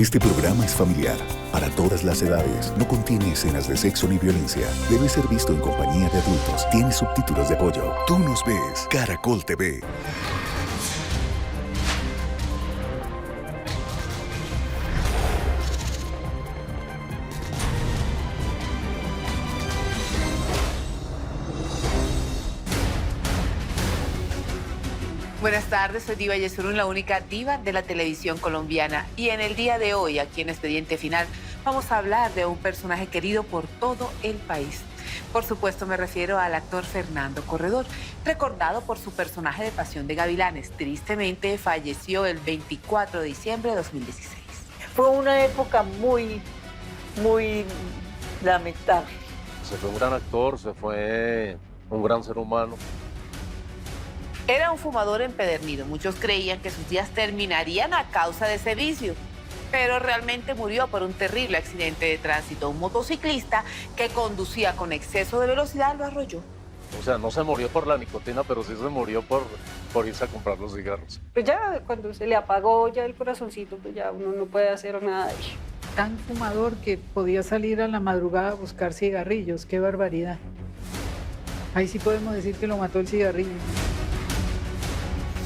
Este programa es familiar, para todas las edades, no contiene escenas de sexo ni violencia. Debe ser visto en compañía de adultos. Tiene subtítulos de apoyo. Tú nos ves, Caracol TV. Buenas tardes, soy Diva Yesurún, la única diva de la televisión colombiana. Y en el día de hoy, aquí en Expediente Final, vamos a hablar de un personaje querido por todo el país. Por supuesto, me refiero al actor Fernando Corredor, recordado por su personaje de Pasión de Gavilanes. Tristemente, falleció el 24 de diciembre de 2016. Fue una época muy lamentable. Se fue un gran actor, se fue un gran ser humano. Era un fumador empedernido. Muchos creían que sus días terminarían a causa de ese vicio, pero realmente murió por un terrible accidente de tránsito. Un motociclista que conducía con exceso de velocidad lo arrolló. O sea, no se murió por la nicotina, pero sí se murió por irse a comprar los cigarros. Pues ya cuando se le apagó ya el corazoncito, pues ya uno no puede hacer nada de ello. Tan fumador que podía salir a la madrugada a buscar cigarrillos. ¡Qué barbaridad! Ahí sí podemos decir que lo mató el cigarrillo.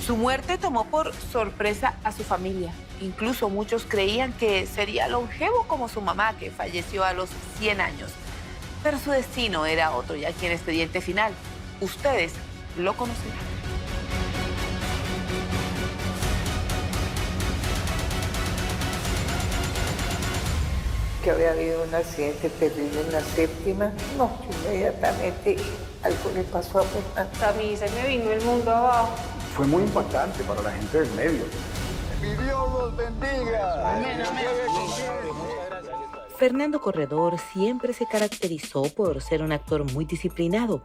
Su muerte tomó por sorpresa a su familia. Incluso muchos creían que sería longevo como su mamá, que falleció a los 100 años. Pero su destino era otro, y aquí en Expediente Final, ustedes lo conocerán. Que había habido un accidente terrible en la séptima. No, inmediatamente algo le pasó a Fernando. A mí se me vino el mundo abajo. Fue muy impactante para la gente del medio. ¡Mi Dios los bendiga! Amén, amén. Fernando Corredor siempre se caracterizó por ser un actor muy disciplinado.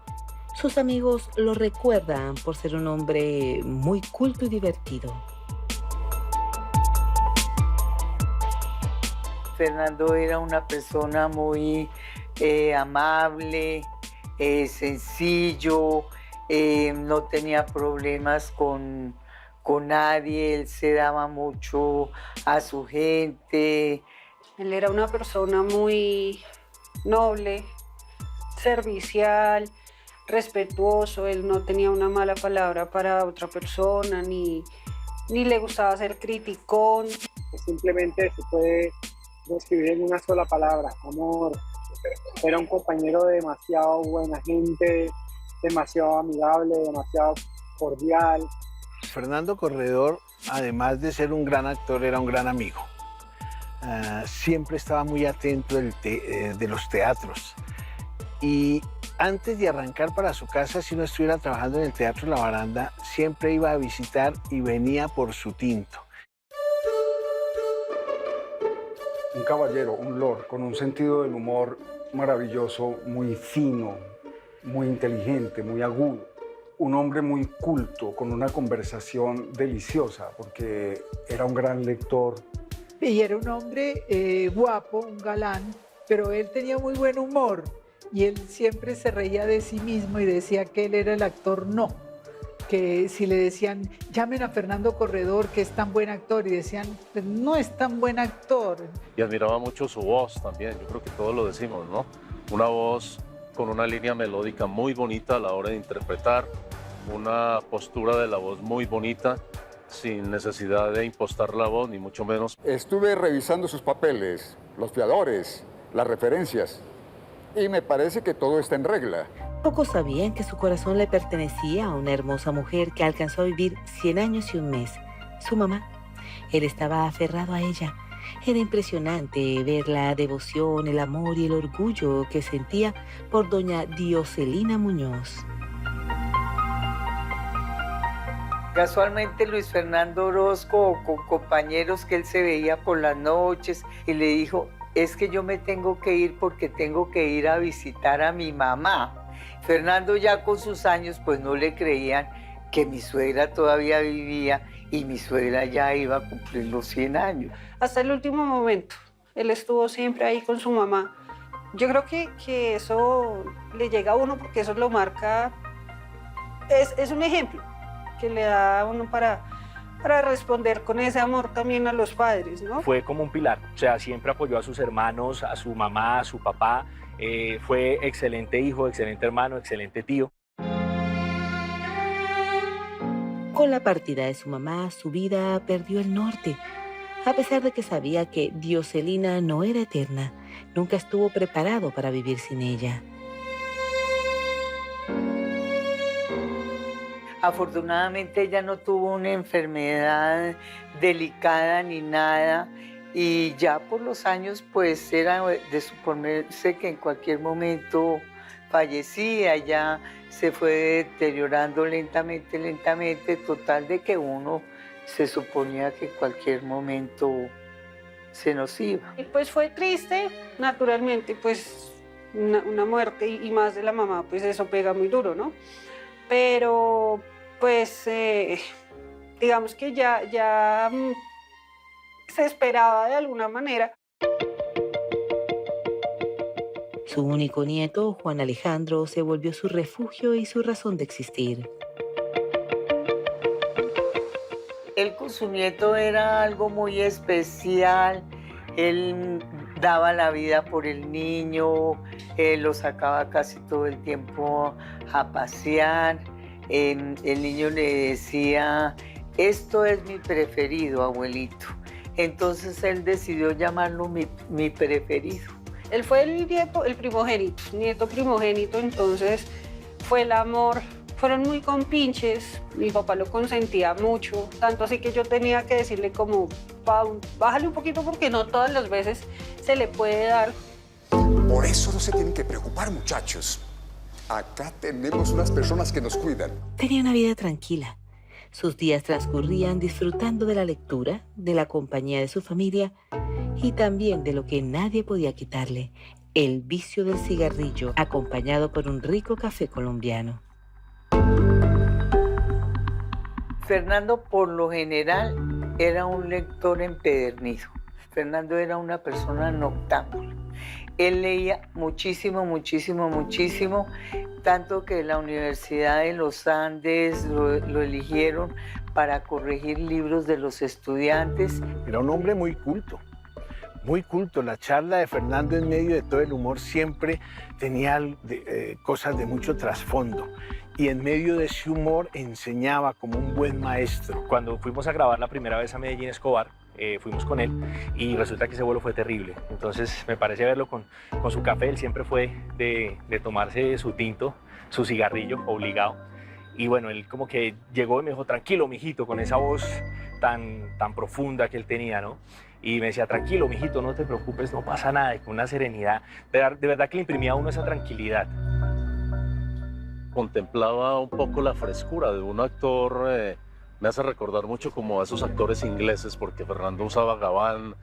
Sus amigos lo recuerdan por ser un hombre muy culto y divertido. Fernando era una persona muy amable, sencillo, no tenía problemas con nadie, él se daba mucho a su gente. Él era una persona muy noble, servicial, respetuoso. Él no tenía una mala palabra para otra persona, ni le gustaba ser criticón. Simplemente se puede describir en una sola palabra: amor. Era un compañero de demasiado buena gente, demasiado amigable, demasiado cordial. Fernando Corredor, además de ser un gran actor, era un gran amigo. Siempre estaba muy atento de los teatros. Y antes de arrancar para su casa, si no estuviera trabajando en el Teatro La Baranda, siempre iba a visitar y venía por su tinto. Un caballero, un lord, con un sentido del humor maravilloso, muy fino, muy inteligente, muy agudo. Un hombre muy culto, con una conversación deliciosa, porque era un gran lector. Y era un hombre guapo, un galán, pero él tenía muy buen humor. Y él siempre se reía de sí mismo y decía que él era el actor no. Que si le decían, llamen a Fernando Corredor, que es tan buen actor, y decían, pues no es tan buen actor. Y admiraba mucho su voz también, yo creo que todos lo decimos, ¿no? Una voz con una línea melódica muy bonita a la hora de interpretar, una postura de la voz muy bonita, sin necesidad de impostar la voz, ni mucho menos. Estuve revisando sus papeles, los fiadores, las referencias, y me parece que todo está en regla. Pocos sabían que su corazón le pertenecía a una hermosa mujer que alcanzó a vivir 100 años y un mes, su mamá. Él estaba aferrado a ella. Era impresionante ver la devoción, el amor y el orgullo que sentía por doña Dioselina Muñoz. Casualmente Luis Fernando Orozco, con compañeros que él se veía por las noches, y le dijo: es que yo me tengo que ir porque tengo que ir a visitar a mi mamá. Fernando, ya con sus años, pues no le creían que mi suegra todavía vivía, y mi suegra ya iba a cumplir los 100 años. Hasta el último momento, él estuvo siempre ahí con su mamá. Yo creo que eso le llega a uno porque eso lo marca, es un ejemplo que le da a uno para responder con ese amor también a los padres, ¿no? Fue como un pilar, o sea, siempre apoyó a sus hermanos, a su mamá, a su papá. Fue excelente hijo, excelente hermano, excelente tío. Con la partida de su mamá, su vida perdió el norte. A pesar de que sabía que Dioselina no era eterna, nunca estuvo preparado para vivir sin ella. Afortunadamente ella no tuvo una enfermedad delicada ni nada, y ya por los años pues era de suponerse que en cualquier momento fallecía. Ya se fue deteriorando lentamente, total de que uno se suponía que en cualquier momento se nos iba. Y pues fue triste, naturalmente, pues una muerte y más de la mamá, pues eso pega muy duro, ¿no? Pero pues digamos que ya se esperaba de alguna manera. Su único nieto, Juan Alejandro, se volvió su refugio y su razón de existir. Él con su nieto era algo muy especial. Él daba la vida por el niño, lo sacaba casi todo el tiempo a pasear. El niño le decía, esto es mi preferido, abuelito. Entonces él decidió llamarlo mi preferido. Él fue el nieto primogénito, entonces fue el amor. Fueron muy compinches, mi papá lo consentía mucho, tanto así que yo tenía que decirle como, bájale un poquito porque no todas las veces se le puede dar. Por eso no se tienen que preocupar, muchachos. Acá tenemos unas personas que nos cuidan. Tenía una vida tranquila. Sus días transcurrían disfrutando de la lectura, de la compañía de su familia y también de lo que nadie podía quitarle, el vicio del cigarrillo, acompañado por un rico café colombiano. Fernando, por lo general, era un lector empedernido. Fernando era una persona noctámbula. Él leía muchísimo, tanto que la Universidad de los Andes lo eligieron para corregir libros de los estudiantes. Era un hombre muy culto. Muy culto. La charla de Fernando en medio de todo el humor siempre tenía cosas de mucho trasfondo. Y en medio de ese humor enseñaba como un buen maestro. Cuando fuimos a grabar la primera vez a Medellín Escobar, fuimos con él y resulta que ese vuelo fue terrible. Entonces me parece verlo con su café. Él siempre fue de tomarse su tinto, su cigarrillo, obligado. Y bueno, él como que llegó y me dijo, tranquilo, mijito, con esa voz tan profunda que él tenía, ¿no? Y me decía, tranquilo, mijito, no te preocupes, no pasa nada, y con una serenidad. De verdad que le imprimía a uno esa tranquilidad. Contemplaba un poco la frescura de un actor, me hace recordar mucho como a esos actores ingleses, porque Fernando usaba gabán,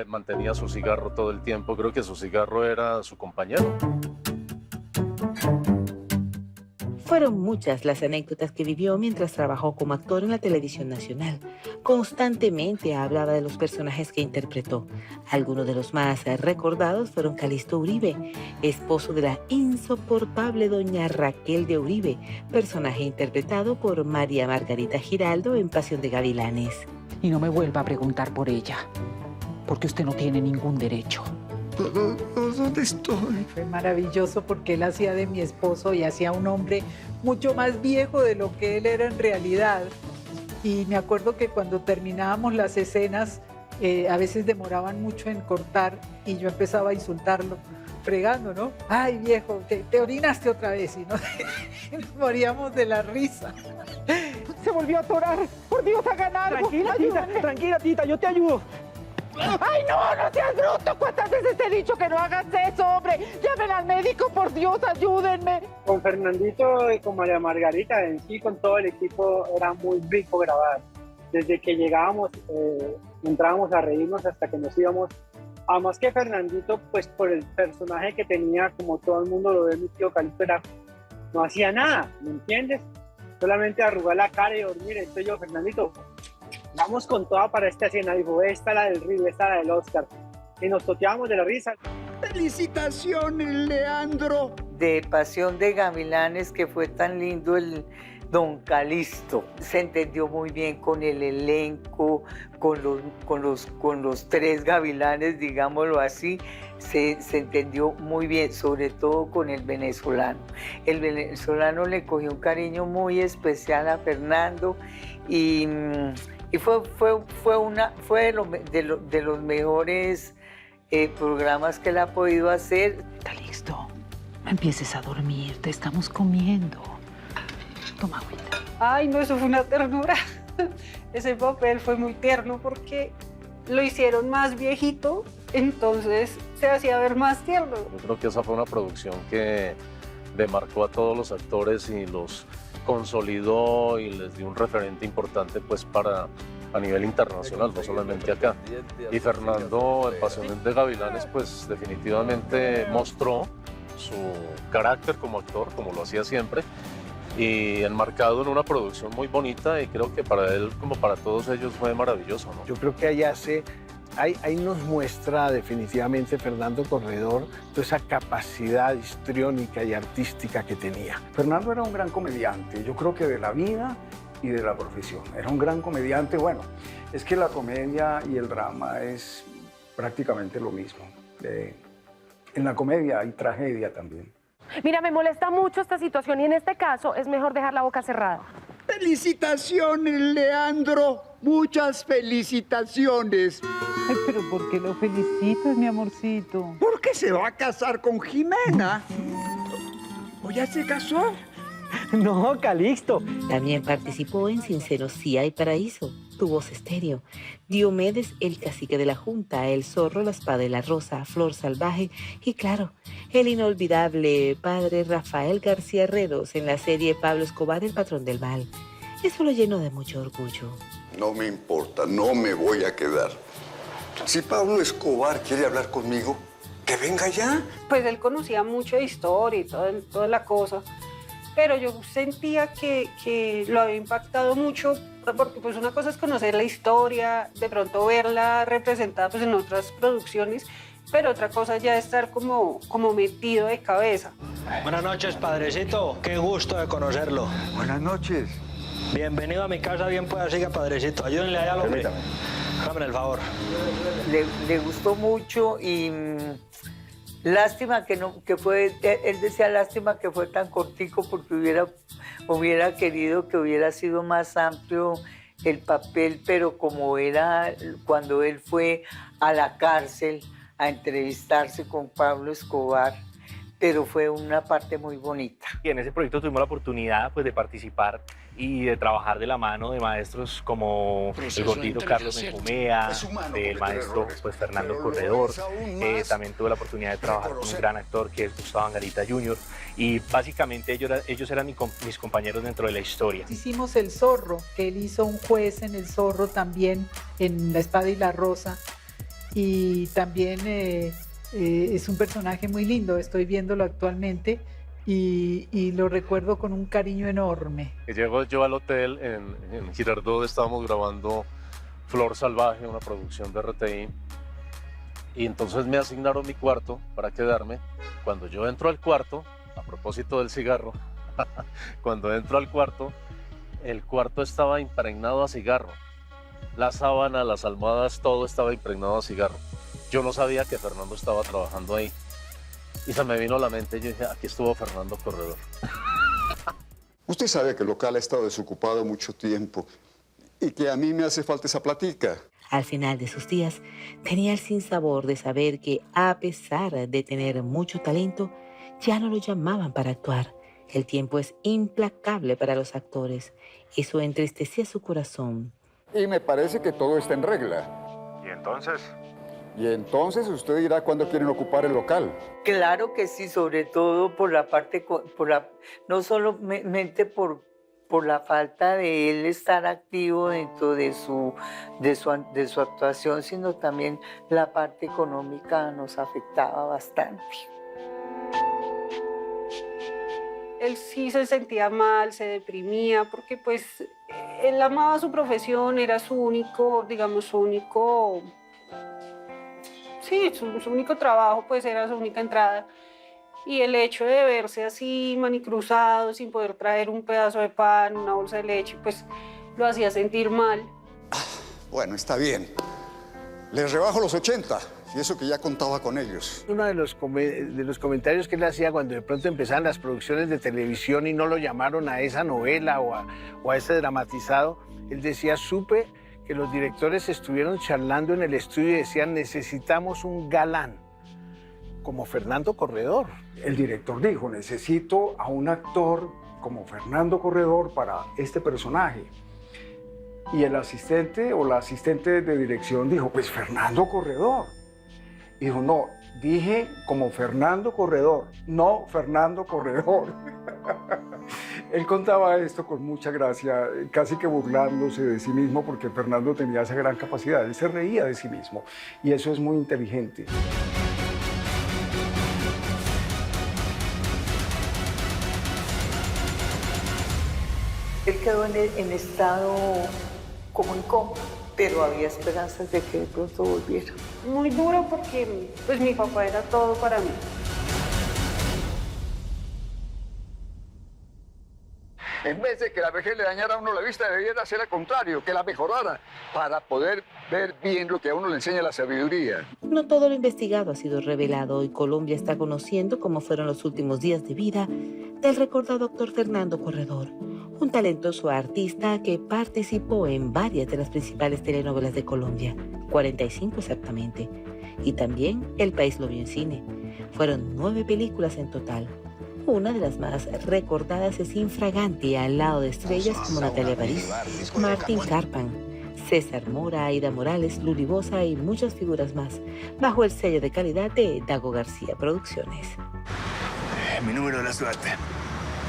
mantenía su cigarro todo el tiempo, creo que su cigarro era su compañero. Fueron muchas las anécdotas que vivió mientras trabajó como actor en la televisión nacional. Constantemente hablaba de los personajes que interpretó. Algunos de los más recordados fueron Calixto Uribe, esposo de la insoportable doña Raquel de Uribe, personaje interpretado por María Margarita Giraldo en Pasión de Gavilanes. Y no me vuelva a preguntar por ella, porque usted no tiene ningún derecho. ¿Dónde estoy? Fue maravilloso porque él hacía de mi esposo y hacía un hombre mucho más viejo de lo que él era en realidad. Y me acuerdo que cuando terminábamos las escenas, a veces demoraban mucho en cortar y yo empezaba a insultarlo, fregando, ¿no? Ay, viejo, te orinaste otra vez y nos moríamos de la risa. Se volvió a atorar. Por Dios, hagan algo. Tranquila, tita, yo te ayudo. ¡Ay, no seas bruto! ¿Cuántas veces te he dicho que no hagas eso, hombre? Llamen al médico, por Dios, ayúdenme. Con Fernandito y con María Margarita, en sí, con todo el equipo, era muy rico grabar. Desde que llegábamos, entrábamos a reírnos hasta que nos íbamos. Además que Fernandito, pues por el personaje que tenía, como todo el mundo lo ve, mi tío Calixto, no hacía nada, ¿me entiendes? Solamente arrugar la cara y dormir. Entonces yo, Fernandito, vamos con toda para esta escena. Dijo, esta la del Río, esta la del Oscar. Y nos toteábamos de la risa. ¡Felicitaciones, Leandro! De Pasión de Gavilanes, que fue tan lindo don Calixto. Se entendió muy bien con el elenco, con los tres gavilanes, digámoslo así. Se entendió muy bien, sobre todo con el venezolano. El venezolano le cogió un cariño muy especial a Fernando y fue de los mejores programas que él ha podido hacer. Calixto, no empieces a dormir, te estamos comiendo. Toma agüita. Ay, no, eso fue una ternura. Ese papel fue muy tierno porque lo hicieron más viejito, entonces se hacía ver más tierno. Yo creo que esa fue una producción que demarcó a todos los actores y los consolidó y les dio un referente importante pues a nivel internacional, no solamente acá. Y Fernando, en Pasiones de Gavilanes, pues definitivamente mostró su carácter como actor, como lo hacía siempre, y enmarcado en una producción muy bonita, y creo que para él, como para todos ellos, fue maravilloso, ¿no? Yo creo que ahí nos muestra definitivamente Fernando Corredor toda esa capacidad histriónica y artística que tenía. Fernando era un gran comediante, yo creo que de la vida y de la profesión. Era un gran comediante. Bueno, es que la comedia y el drama es prácticamente lo mismo. En la comedia hay tragedia también. Mira, me molesta mucho esta situación y en este caso es mejor dejar la boca cerrada. ¡Felicitaciones, Leandro! ¡Muchas felicitaciones! Ay, pero ¿por qué lo felicitas, mi amorcito? Porque se va a casar con Jimena. ¿O ya se casó? No, Calixto. También participó en Sincero Sí hay Paraíso, Tu Voz Estéreo, Diomedes, el cacique de la Junta, El Zorro, La Espada y la Rosa, Flor Salvaje y, claro, el inolvidable padre Rafael García Herreros en la serie Pablo Escobar, El Patrón del Mal. Eso lo llenó de mucho orgullo. No me importa, no me voy a quedar. Si Pablo Escobar quiere hablar conmigo, que venga ya. Pues él conocía mucho de historia y toda la cosa, pero yo sentía que lo había impactado mucho, porque pues una cosa es conocer la historia, de pronto verla representada pues en otras producciones, pero otra cosa ya estar como metido de cabeza. Buenas noches, padrecito. Qué gusto de conocerlo. Buenas noches. Bienvenido a mi casa, bien pueda, siga, padrecito. Ayúdenle allá al hombre. Háganme el favor. Le gustó mucho y lástima que fue, él decía lástima que fue tan cortico porque hubiera querido que hubiera sido más amplio el papel, pero como era cuando él fue a la cárcel a entrevistarse con Pablo Escobar, pero fue una parte muy bonita. Y en ese proyecto tuvimos la oportunidad pues, de participar y de trabajar de la mano de maestros como el gordito Carlos Benjumea, del maestro pues, Fernando Corredor. También tuve la oportunidad de trabajar con un gran actor que es Gustavo Angarita Jr. Y básicamente ellos eran mis compañeros dentro de la historia. Hicimos El Zorro, que él hizo un juez en El Zorro también, en La Espada y la Rosa. Y también es un personaje muy lindo, estoy viéndolo actualmente. Y lo recuerdo con un cariño enorme. Llego yo al hotel en Girardot, estábamos grabando Flor Salvaje, una producción de RTI, y entonces me asignaron mi cuarto para quedarme. Cuando yo entro al cuarto, a propósito del cigarro, cuando entro al cuarto, el cuarto estaba impregnado a cigarro. La sábana, las almohadas, todo estaba impregnado a cigarro. Yo no sabía que Fernando estaba trabajando ahí. Y se me vino a la mente, yo dije, aquí estuvo Fernando Corredor. Usted sabe que el local ha estado desocupado mucho tiempo y que a mí me hace falta esa platica. Al final de sus días, tenía el sinsabor de saber que, a pesar de tener mucho talento, ya no lo llamaban para actuar. El tiempo es implacable para los actores. Eso entristecía su corazón. Y me parece que todo está en regla. ¿Y entonces? Y entonces usted dirá cuándo quieren ocupar el local. Claro que sí, sobre todo por la parte, no solamente por la falta de él estar activo dentro de su actuación, sino también la parte económica nos afectaba bastante. Él sí se sentía mal, se deprimía, porque pues él amaba su profesión, era su único, digamos, su único trabajo, pues era su única entrada. Y el hecho de verse así manicruzado, sin poder traer un pedazo de pan, una bolsa de leche, pues lo hacía sentir mal. Bueno, está bien. Les rebajo los 80, y eso que ya contaba con ellos. Uno de los comentarios que él hacía cuando de pronto empezaban las producciones de televisión y no lo llamaron a esa novela o a ese dramatizado, él decía, supe que los directores estuvieron charlando en el estudio y decían, necesitamos un galán, como Fernando Corredor. El director dijo, necesito a un actor como Fernando Corredor para este personaje. Y el asistente o la asistente de dirección dijo, pues Fernando Corredor. Y dijo, no, dije como Fernando Corredor, no Fernando Corredor. Él contaba esto con mucha gracia, casi que burlándose de sí mismo, porque Fernando tenía esa gran capacidad. Él se reía de sí mismo y eso es muy inteligente. Él quedó en estado como en coma, pero había esperanzas de que de pronto volviera. Muy duro porque pues mi papá era todo para mí. En vez de que la vejez le dañara a uno la vista, debería ser al contrario, que la mejorara, para poder ver bien lo que a uno le enseña la sabiduría. No todo lo investigado ha sido revelado y Colombia está conociendo cómo fueron los últimos días de vida del recordado actor Fernando Corredor, un talentoso artista que participó en varias de las principales telenovelas de Colombia, 45 exactamente, y también El País lo vio en cine. Fueron 9 películas en total. Una de las más recordadas es Infraganti, al lado de estrellas como Natalia París, Martín Carpan, César Mora, Aida Morales, Luli Boza y muchas figuras más, bajo el sello de calidad de Dago García Producciones. Mi número de la suerte.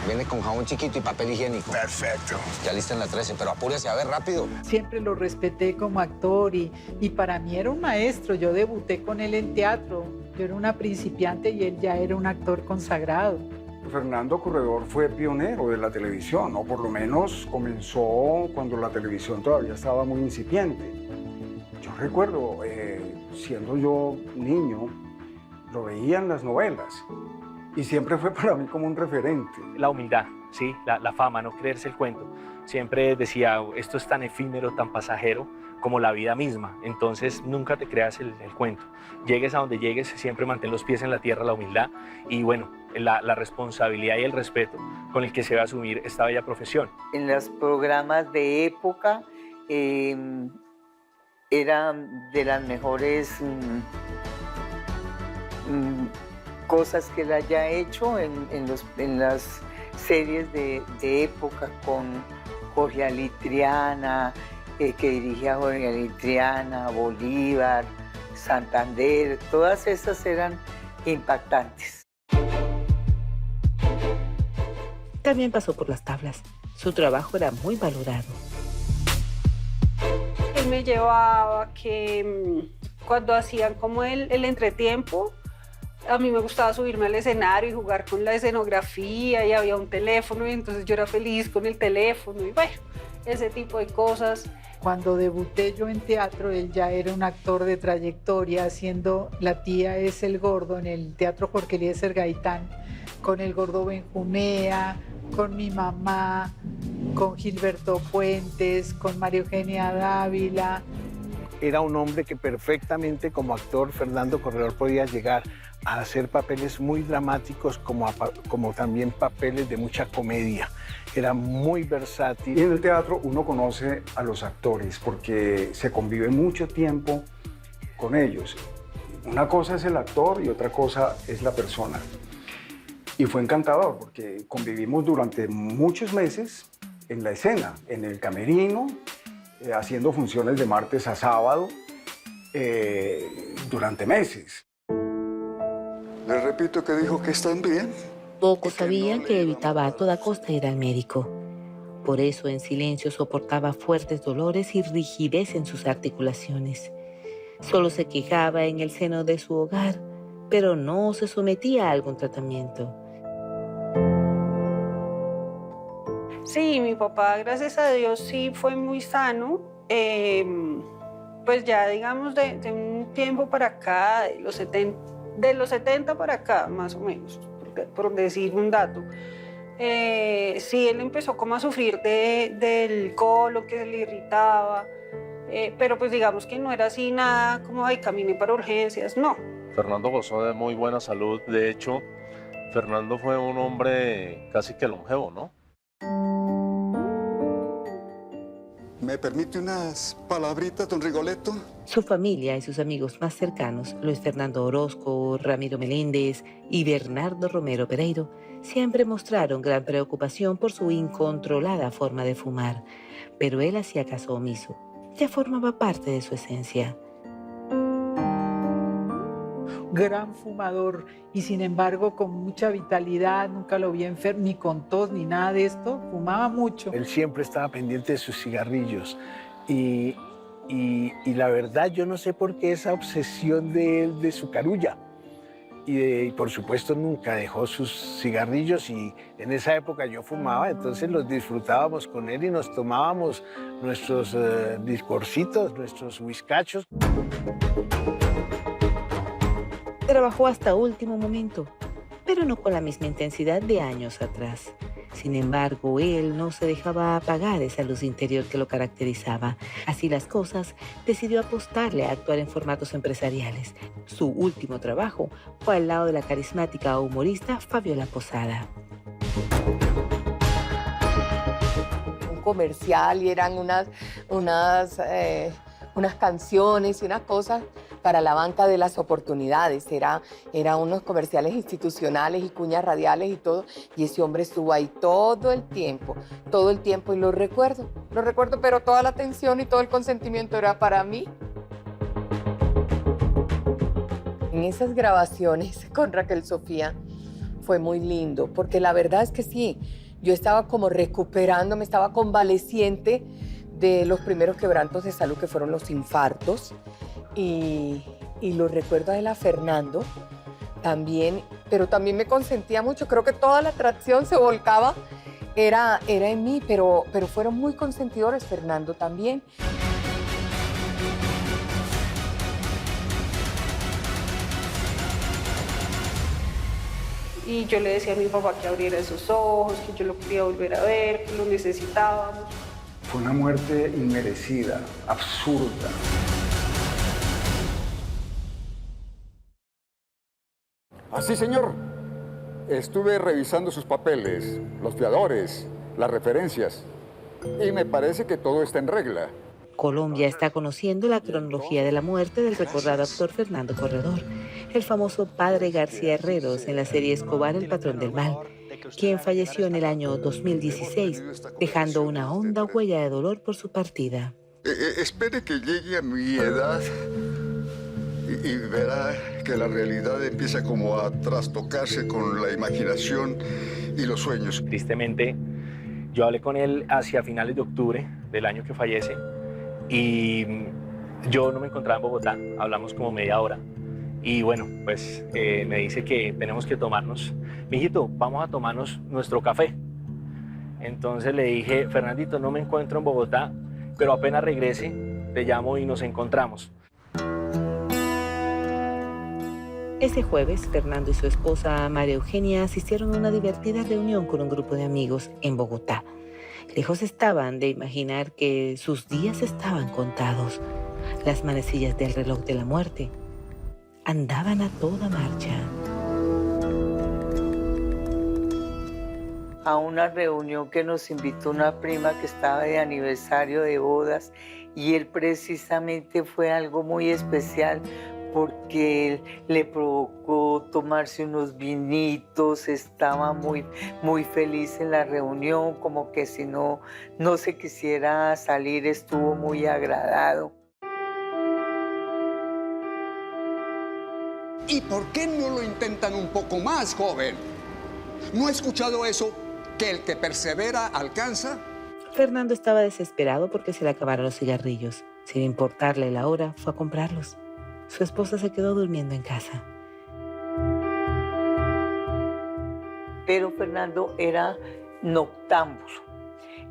Viene con jabón chiquito y papel higiénico. Perfecto. Ya lista en la 13, pero apúrese a ver rápido. Siempre lo respeté como actor y para mí era un maestro. Yo debuté con él en teatro. Yo era una principiante y él ya era un actor consagrado. Fernando Corredor fue pionero de la televisión, o por lo menos comenzó cuando la televisión todavía estaba muy incipiente. Yo recuerdo, siendo yo niño, lo veía en las novelas y siempre fue para mí como un referente. La humildad, ¿sí? La fama, no creerse el cuento. Siempre decía, esto es tan efímero, tan pasajero como la vida misma, entonces nunca te creas el cuento. Llegues a donde llegues, siempre mantén los pies en la tierra, la humildad y bueno, la responsabilidad y el respeto con el que se va a asumir esta bella profesión. En los programas de época eran de las mejores cosas que él haya hecho en las series de época con Jorge Alitriana, que dirigía Jorge Alitriana, Bolívar, Santander, todas esas eran impactantes. También pasó por las tablas. Su trabajo era muy valorado. Él me llevaba que cuando hacían como el entretiempo, a mí me gustaba subirme al escenario y jugar con la escenografía y había un teléfono y entonces yo era feliz con el teléfono y bueno, ese tipo de cosas. Cuando debuté yo en teatro, él ya era un actor de trayectoria, haciendo La tía es el gordo en el Teatro Jorge Eliezer Gaitán, con el gordo Benjumea, con mi mamá, con Gilberto Puentes, con María Eugenia Dávila. Era un hombre que perfectamente como actor Fernando Corredor podía llegar a hacer papeles muy dramáticos como también papeles de mucha comedia. Era muy versátil. Y en el teatro uno conoce a los actores porque se convive mucho tiempo con ellos. Una cosa es el actor y otra cosa es la persona. Y fue encantador porque convivimos durante muchos meses en la escena, en el camerino, haciendo funciones de martes a sábado durante meses. Les repito que dijo que están bien. Pocos sabían que evitaba a toda costa ir al médico. Por eso en silencio soportaba fuertes dolores y rigidez en sus articulaciones. Solo se quejaba en el seno de su hogar, pero no se sometía a algún tratamiento. Sí, mi papá, gracias a Dios, sí fue muy sano. Pues ya digamos de un tiempo para acá, de los 70 para acá, más o menos. por decir un dato. Sí, él empezó como a sufrir del colon, que se le irritaba, pero pues digamos que no era así nada como, ay, camine para urgencias, no. Fernando gozó de muy buena salud. De hecho, Fernando fue un hombre casi que longevo, ¿no? ¿Me permite unas palabritas, don Rigoletto? Su familia y sus amigos más cercanos, Luis Fernando Orozco, Ramiro Meléndez y Bernardo Romero Pereiro, siempre mostraron gran preocupación por su incontrolada forma de fumar, pero él hacía caso omiso. Ya formaba parte de su esencia. Gran fumador y sin embargo con mucha vitalidad, nunca lo vi enfermo, ni con tos, ni nada de esto, fumaba mucho. Él siempre estaba pendiente de sus cigarrillos y la verdad yo no sé por qué esa obsesión de él, de su carulla. Y por supuesto nunca dejó sus cigarrillos y en esa época yo fumaba, entonces los disfrutábamos con él y nos tomábamos nuestros licorcitos, nuestros whiskachos. Trabajó hasta último momento, pero no con la misma intensidad de años atrás. Sin embargo, él no se dejaba apagar esa luz interior que lo caracterizaba. Así las cosas, decidió apostarle a actuar en formatos empresariales. Su último trabajo fue al lado de la carismática humorista Fabiola Posada. Un comercial y eran unas canciones y unas cosas para la banca de las oportunidades. Era unos comerciales institucionales y cuñas radiales y todo. Y ese hombre estuvo ahí todo el tiempo y lo recuerdo, pero toda la atención y todo el consentimiento era para mí. En esas grabaciones con Raquel Sofía fue muy lindo, porque la verdad es que sí, yo estaba como recuperándome, estaba convaleciente de los primeros quebrantos de salud que fueron los infartos. Y lo recuerdo a él, a Fernando, también, pero también me consentía mucho. Creo que toda la atracción se volcaba, era en mí, pero fueron muy consentidores, Fernando también. Y yo le decía a mi papá que abriera esos ojos, que yo lo quería volver a ver, que lo necesitábamos. Fue una muerte inmerecida, absurda. Así, señor. Estuve revisando sus papeles, los fiadores, las referencias, y me parece que todo está en regla. Colombia está conociendo la cronología de la muerte del recordado actor Fernando Corredor, el famoso padre García Herreros en la serie Escobar, El Patrón del Mal, quien falleció en el año 2016, dejando una honda huella de dolor por su partida. Espere que llegue a mi edad y verá que la realidad empieza como a trastocarse con la imaginación y los sueños. Tristemente, yo hablé con él hacia finales de octubre del año que fallece y yo no me encontraba en Bogotá, hablamos como media hora y bueno, pues me dice que tenemos que tomarnos, mijito, vamos a tomarnos nuestro café. Entonces le dije, Fernandito, no me encuentro en Bogotá, pero apenas regrese, te llamo y nos encontramos. Ese jueves, Fernando y su esposa María Eugenia asistieron a una divertida reunión con un grupo de amigos en Bogotá. Lejos estaban de imaginar que sus días estaban contados. Las manecillas del reloj de la muerte andaban a toda marcha. A una reunión que nos invitó una prima que estaba de aniversario de bodas y él precisamente fue algo muy especial porque le provocó tomarse unos vinitos, estaba muy feliz en la reunión, como que si no se quisiera salir, estuvo muy agradado. ¿Y por qué no lo intentan un poco más, joven? ¿No ha escuchado eso, que el que persevera alcanza? Fernando estaba desesperado porque se le acabaron los cigarrillos. Sin importarle la hora, fue a comprarlos. Su esposa se quedó durmiendo en casa. Pero Fernando era noctámbulo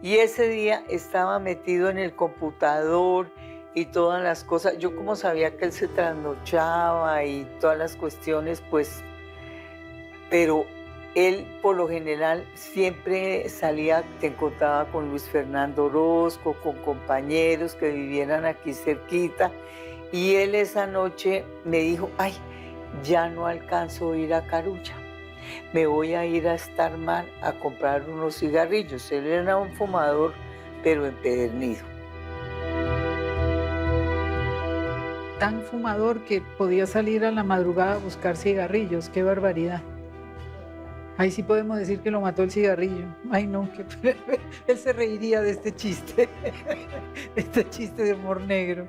y ese día estaba metido en el computador y todas las cosas. Yo como sabía que él se trasnochaba y todas las cuestiones, pues, pero él por lo general siempre salía, te encontraba con Luis Fernando Orozco, con compañeros que vivieran aquí cerquita, y él esa noche me dijo, ay, ya no alcanzo a ir a Carulla, me voy a ir a Starmar a comprar unos cigarrillos. Él era un fumador, pero empedernido. Tan fumador que podía salir a la madrugada a buscar cigarrillos, qué barbaridad. Ahí sí podemos decir que lo mató el cigarrillo. Ay, no, él se reiría de este chiste, este chiste de humor negro.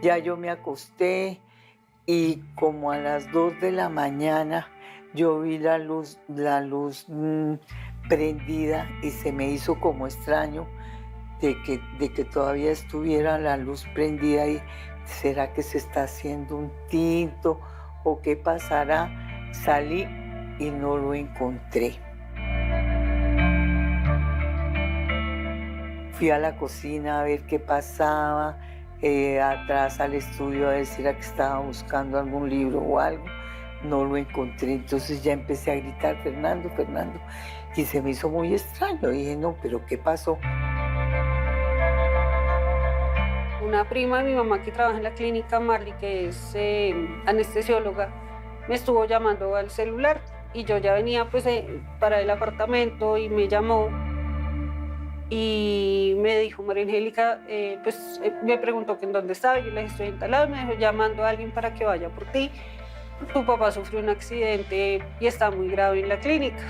Ya yo me acosté y como a las 2 de la mañana yo vi la luz prendida y se me hizo como extraño de que todavía estuviera la luz prendida y ¿será que se está haciendo un tinto o qué pasará? Salí y no lo encontré. Fui a la cocina a ver qué pasaba, atrás al estudio a ver si era que estaba buscando algún libro o algo. No lo encontré, entonces ya empecé a gritar, Fernando, Fernando, y se me hizo muy extraño. Dije, no, pero ¿qué pasó? Una prima de mi mamá que trabaja en la clínica Marley, que es anestesióloga, me estuvo llamando al celular y yo ya venía pues para el apartamento y me llamó y me dijo, María Angélica, me preguntó que en dónde estaba, yo le dije, estoy instalado, y me dijo, llamando a alguien para que vaya por ti. Tu papá sufrió un accidente y está muy grave en la clínica.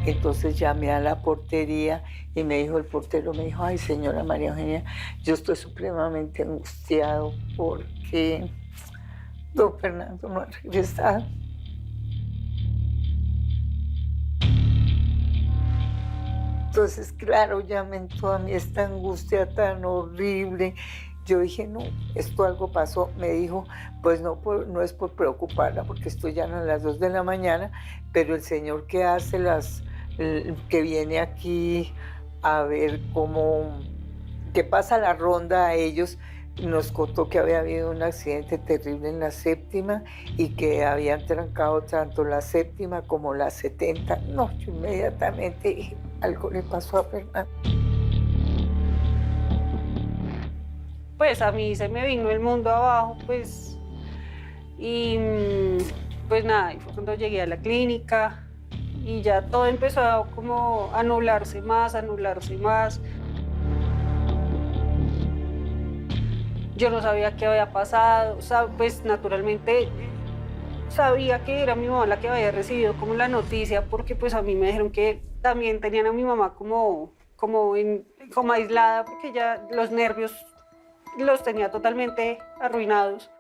Entonces llamé a la portería y me dijo el portero, me dijo, ay, señora María Eugenia, yo estoy supremamente angustiado porque don Fernando no ha regresado. Entonces, claro, ya me entró a mí esta angustia tan horrible. Yo dije, no, esto algo pasó. Me dijo, pues no es por preocuparla, porque estoy ya a las 2 de la mañana, pero el señor que hace que viene aquí a ver que pasa la ronda a ellos, nos contó que había habido un accidente terrible en la séptima y que habían trancado tanto la séptima como la 70. No, yo inmediatamente dije, algo le pasó a Fernando. Pues a mí se me vino el mundo abajo, pues, y pues nada, y fue cuando llegué a la clínica y ya todo empezó como a nublarse más, a nublarse más. Yo no sabía qué había pasado, pues naturalmente sabía que era mi mamá la que había recibido como la noticia, porque pues a mí me dijeron que también tenían a mi mamá como aislada, porque ya los nervios los tenía totalmente arruinados.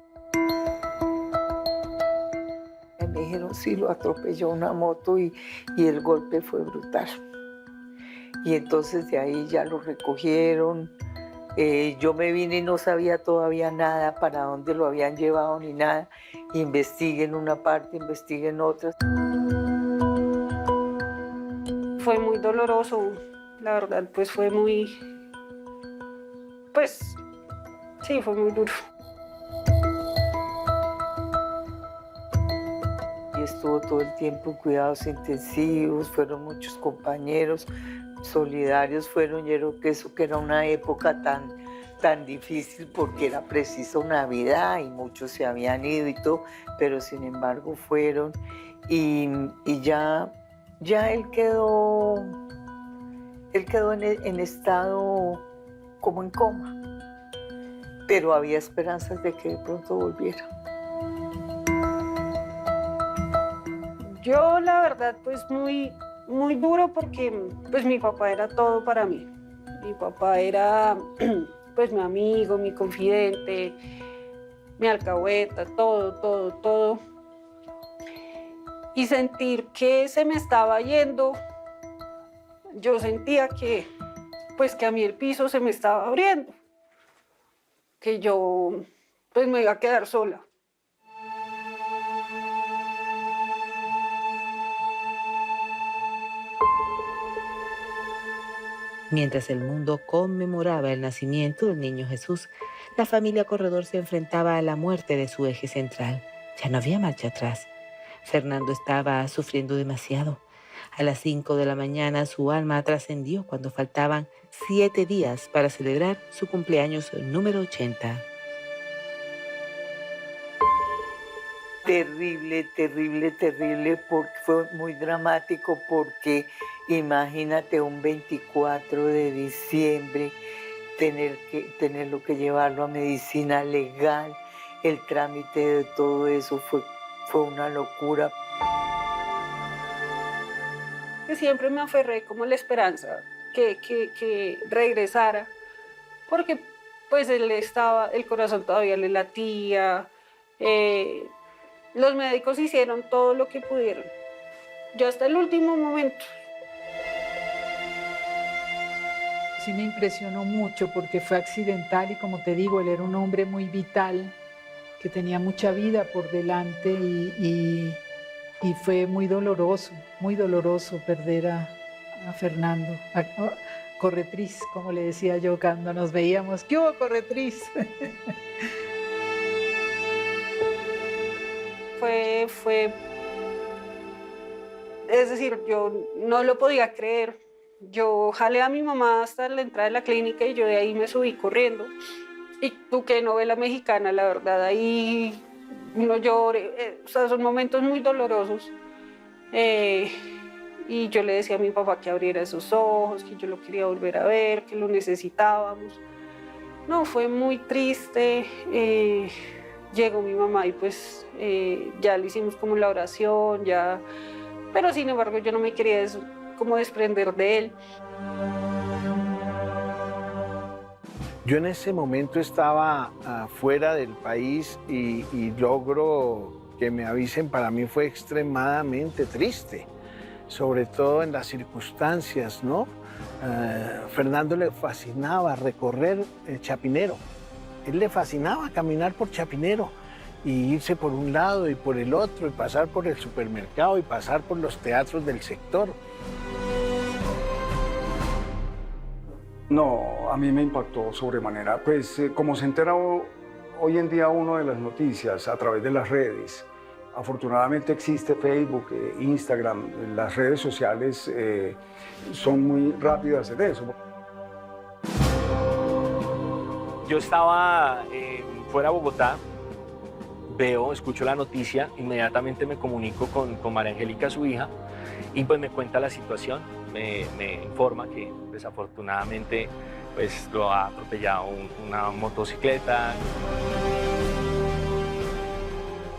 Me dijeron, sí, lo atropelló una moto y el golpe fue brutal. Y entonces de ahí ya lo recogieron. Yo me vine y no sabía todavía nada para dónde lo habían llevado ni nada. Investigué en una parte, investigué en otra. Fue muy doloroso, la verdad, pues fue muy, sí, fue muy duro. Y estuvo todo el tiempo en cuidados intensivos, fueron muchos compañeros solidarios, yo creo que eso que era una época tan difícil porque era preciso Navidad y muchos se habían ido y todo, pero sin embargo fueron y ya él quedó en estado como en coma, pero había esperanzas de que de pronto volviera. Yo la verdad pues muy duro porque pues mi papá era todo para mí. Mi papá era pues mi amigo, mi confidente, mi alcahueta, todo. Y sentir que se me estaba yendo, yo sentía que a mí el piso se me estaba abriendo, que yo pues me iba a quedar sola. Mientras el mundo conmemoraba el nacimiento del niño Jesús, la familia Corredor se enfrentaba a la muerte de su eje central. Ya no había marcha atrás. Fernando estaba sufriendo demasiado. A las 5 de la mañana su alma trascendió cuando faltaban 7 días para celebrar su cumpleaños número 80. Terrible, terrible, terrible, porque fue muy dramático porque imagínate un 24 de diciembre tenerlo que llevarlo a medicina legal, el trámite de todo eso fue una locura. Siempre me aferré como la esperanza que regresara, porque pues el corazón todavía le latía, los médicos hicieron todo lo que pudieron, yo hasta el último momento. Sí me impresionó mucho porque fue accidental y como te digo, él era un hombre muy vital, que tenía mucha vida por delante y fue muy doloroso perder a Fernando, a Corretriz, como le decía yo cuando nos veíamos. ¿Qué hubo, Corretriz? Es decir, yo no lo podía creer. Yo jalé a mi mamá hasta la entrada de la clínica y yo de ahí me subí corriendo. Y tú, qué novela mexicana, la verdad, ahí uno llora, o sea, son momentos muy dolorosos. Y yo le decía a mi papá que abriera esos ojos, que yo lo quería volver a ver, que lo necesitábamos. No, fue muy triste. Llegó mi mamá y pues ya le hicimos como la oración, ya, pero sin embargo yo no me quería como desprender de él. Yo en ese momento estaba fuera del país y logro que me avisen para mí fue extremadamente triste, sobre todo en las circunstancias, ¿no? Fernando le fascinaba recorrer el Chapinero. Él le fascinaba caminar por Chapinero y irse por un lado y por el otro y pasar por el supermercado y pasar por los teatros del sector. No, a mí me impactó sobremanera. Pues como se entera hoy en día uno de las noticias a través de las redes, afortunadamente existe Facebook, Instagram, las redes sociales son muy rápidas en eso. Yo estaba fuera de Bogotá, escucho la noticia, inmediatamente me comunico con María Angélica, su hija, y pues me cuenta la situación, me informa que desafortunadamente pues lo ha atropellado una motocicleta.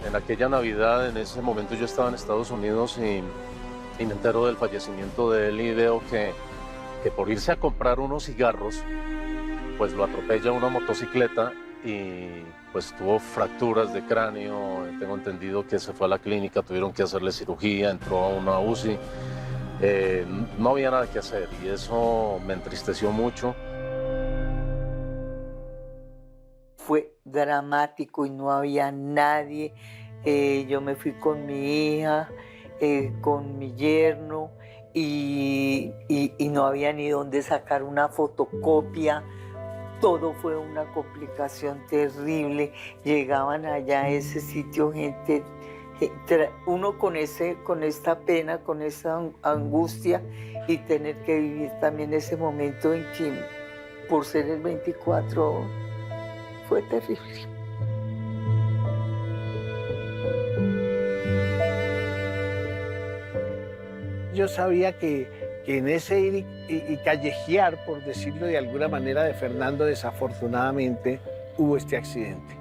En aquella Navidad, en ese momento yo estaba en Estados Unidos y me entero del fallecimiento de él y veo que por irse a comprar unos cigarros, pues lo atropella una motocicleta y pues tuvo fracturas de cráneo. Tengo entendido que se fue a la clínica, tuvieron que hacerle cirugía, entró a una UCI. No había nada que hacer y eso me entristeció mucho. Fue dramático y no había nadie. Yo me fui con mi hija, con mi yerno y no había ni dónde sacar una fotocopia. Todo fue una complicación terrible. Llegaban allá a ese sitio gente, uno con esta pena, con esa angustia y tener que vivir también ese momento en que por ser el 24 fue terrible. Yo sabía que en ese ir y callejear, por decirlo de alguna manera, de Fernando, desafortunadamente hubo este accidente.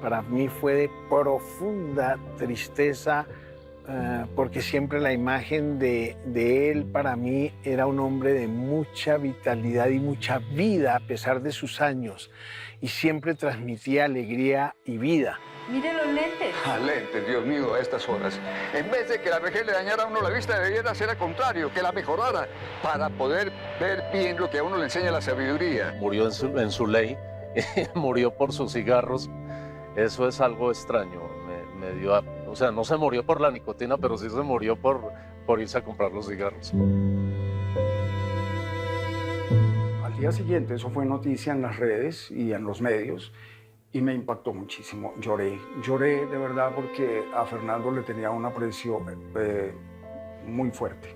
Para mí fue de profunda tristeza, porque siempre la imagen de él para mí era un hombre de mucha vitalidad y mucha vida a pesar de sus años, y siempre transmitía alegría y vida. Mire los lentes. Lentes, Dios mío, a estas horas. En vez de que la vejez le dañara a uno la vista, debiera ser al contrario, que la mejorara para poder ver bien lo que a uno le enseña la sabiduría. Murió en su ley, murió por sus cigarros. Eso es algo extraño. Me dio, o sea, no se murió por la nicotina, pero sí se murió por irse a comprar los cigarros. día siguiente eso fue noticia en las redes y en los medios y me impactó muchísimo. Lloré de verdad porque a Fernando le tenía un aprecio muy fuerte.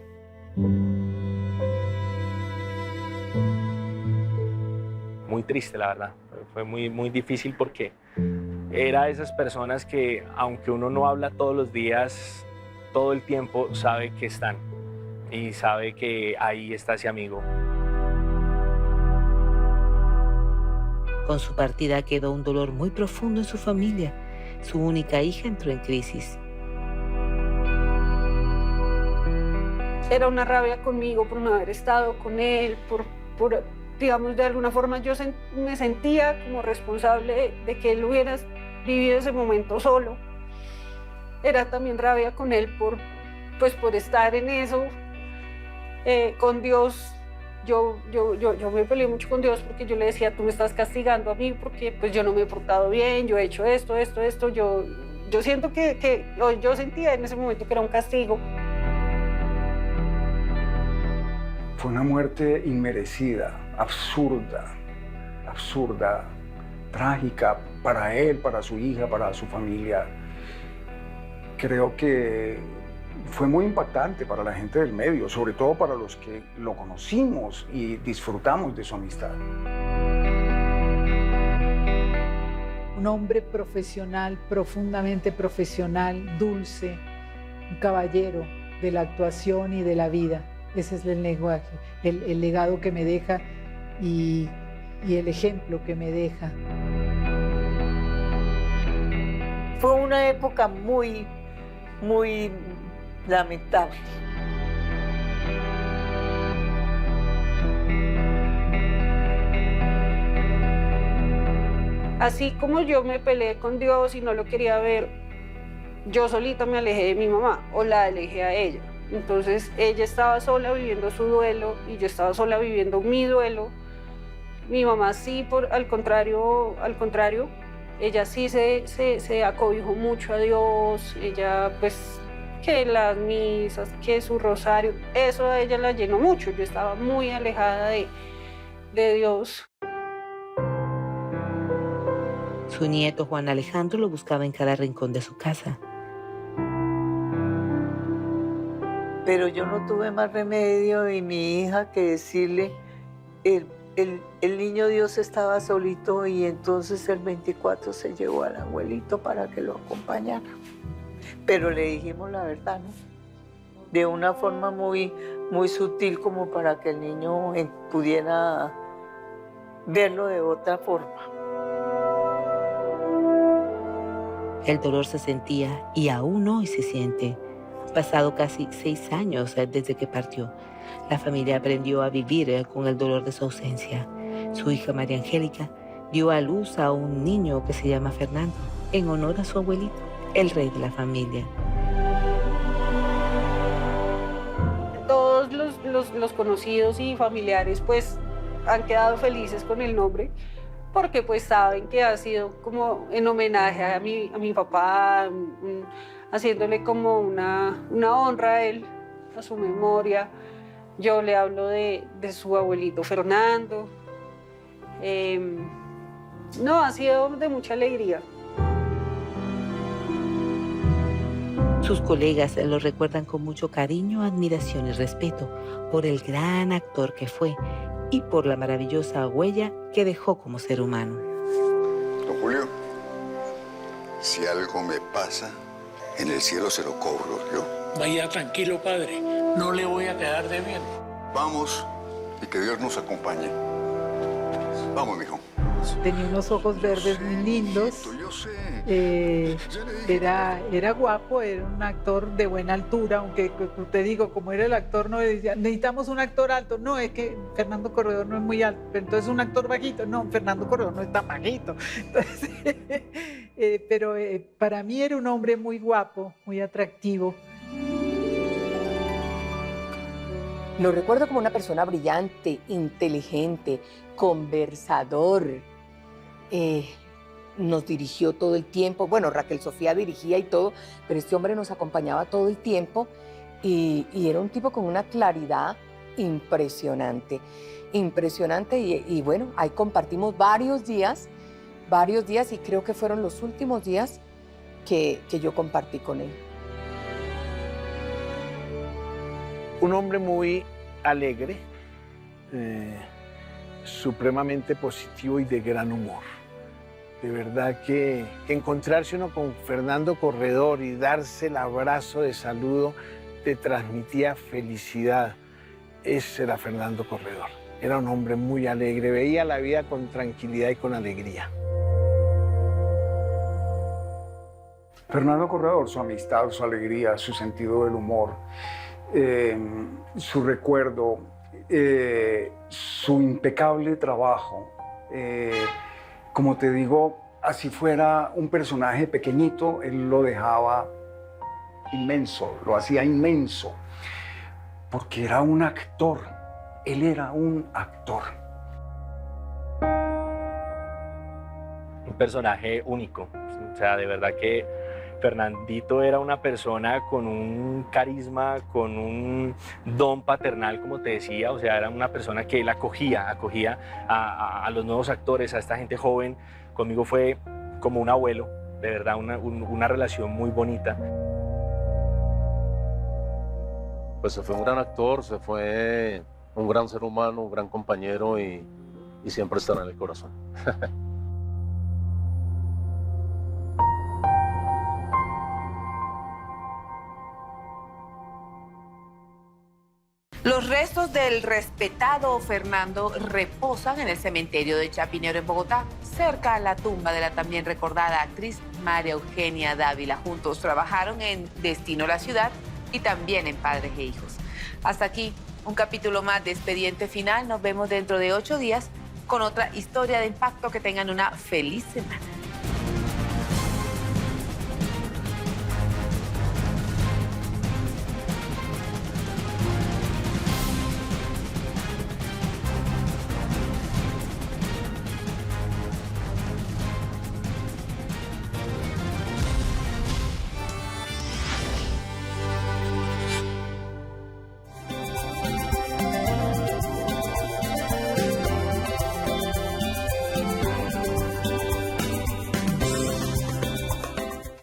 Muy triste, la verdad. Fue muy difícil porque era de esas personas que, aunque uno no habla todos los días, todo el tiempo sabe que están y sabe que ahí está ese amigo. Con su partida quedó un dolor muy profundo en su familia. Su única hija entró en crisis. Era una rabia conmigo por no haber estado con él, por digamos, de alguna forma yo me sentía como responsable de que él hubiera vivido ese momento solo. Era también rabia con él por estar en eso. Con Dios, yo me peleé mucho con Dios porque yo le decía, tú me estás castigando a mí porque pues yo no me he portado bien, yo he hecho esto, yo siento yo sentía en ese momento que era un castigo. Fue una muerte inmerecida, absurda, trágica para él, para su hija, para su familia. Creo que fue muy impactante para la gente del medio, sobre todo para los que lo conocimos y disfrutamos de su amistad. Un hombre profesional, profundamente profesional, dulce, un caballero de la actuación y de la vida. Ese es el lenguaje, el legado que me deja y el ejemplo que me deja. Fue una época muy lamentable. Así como yo me peleé con Dios y no lo quería ver, yo solita me alejé de mi mamá o la alejé a ella. Entonces ella estaba sola viviendo su duelo y yo estaba sola viviendo mi duelo. Mi mamá sí, al contrario, ella sí se acobijó mucho a Dios, ella pues que las misas, que su rosario, eso a ella la llenó mucho. Yo estaba muy alejada de Dios. Su nieto Juan Alejandro lo buscaba en cada rincón de su casa. Pero yo no tuve más remedio y mi hija que decirle, el niño Dios estaba solito y entonces el 24 se llevó al abuelito para que lo acompañara. Pero le dijimos la verdad, ¿no? De una forma muy sutil como para que el niño pudiera verlo de otra forma. El dolor se sentía y aún hoy se siente. Pasado casi 6 años desde que partió, la familia aprendió a vivir con el dolor de su ausencia. Su hija María Angélica dio a luz a un niño que se llama Fernando, en honor a su abuelito, el rey de la familia. Todos los conocidos y familiares pues han quedado felices con el nombre porque pues saben que ha sido como en homenaje a mi papá, haciéndole como una honra a él, a su memoria. Yo le hablo de su abuelito Fernando. No, ha sido de mucha alegría. Sus colegas lo recuerdan con mucho cariño, admiración y respeto por el gran actor que fue y por la maravillosa huella que dejó como ser humano. Don Julio, si algo me pasa, en el cielo se lo cobro yo. Vaya tranquilo, padre. No le voy a quedar debiendo. Vamos y que Dios nos acompañe. Vamos, mijo. Tenía unos ojos verdes muy lindos. Yo sé. Era guapo, era un actor de buena altura, aunque te digo, como era el actor, no decía, necesitamos un actor alto. No, es que Fernando Corredor no es muy alto, pero entonces un actor bajito. No, Fernando Corredor no es tan bajito. Entonces, pero para mí era un hombre muy guapo, muy atractivo. Lo recuerdo como una persona brillante, inteligente, conversador. Nos dirigió todo el tiempo. Bueno, Raquel Sofía dirigía y todo, pero este hombre nos acompañaba todo el tiempo y era un tipo con una claridad impresionante, impresionante y bueno, ahí compartimos varios días y creo que fueron los últimos días que yo compartí con él. Un hombre muy alegre, supremamente positivo y de gran humor. De verdad que encontrarse uno con Fernando Corredor y darse el abrazo de saludo te transmitía felicidad. Ese era Fernando Corredor. Era un hombre muy alegre, veía la vida con tranquilidad y con alegría. Fernando Corredor, su amistad, su alegría, su sentido del humor, su recuerdo, su impecable trabajo. Como te digo, así fuera un personaje pequeñito, él lo dejaba inmenso, lo hacía inmenso, porque era un actor, él era un actor. Un personaje único, o sea, de verdad que Fernandito era una persona con un carisma, con un don paternal, como te decía, o sea, era una persona que él acogía a los nuevos actores, a esta gente joven. Conmigo fue como un abuelo, de verdad, una relación muy bonita. Pues se fue un gran actor, se fue un gran ser humano, un gran compañero y siempre estará en el corazón. Los restos del respetado Fernando reposan en el cementerio de Chapinero en Bogotá, cerca a la tumba de la también recordada actriz María Eugenia Dávila. Juntos trabajaron en Destino la Ciudad y también en Padres e Hijos. Hasta aquí un capítulo más de Expediente Final. Nos vemos dentro de 8 días con otra historia de impacto. Que tengan una feliz semana.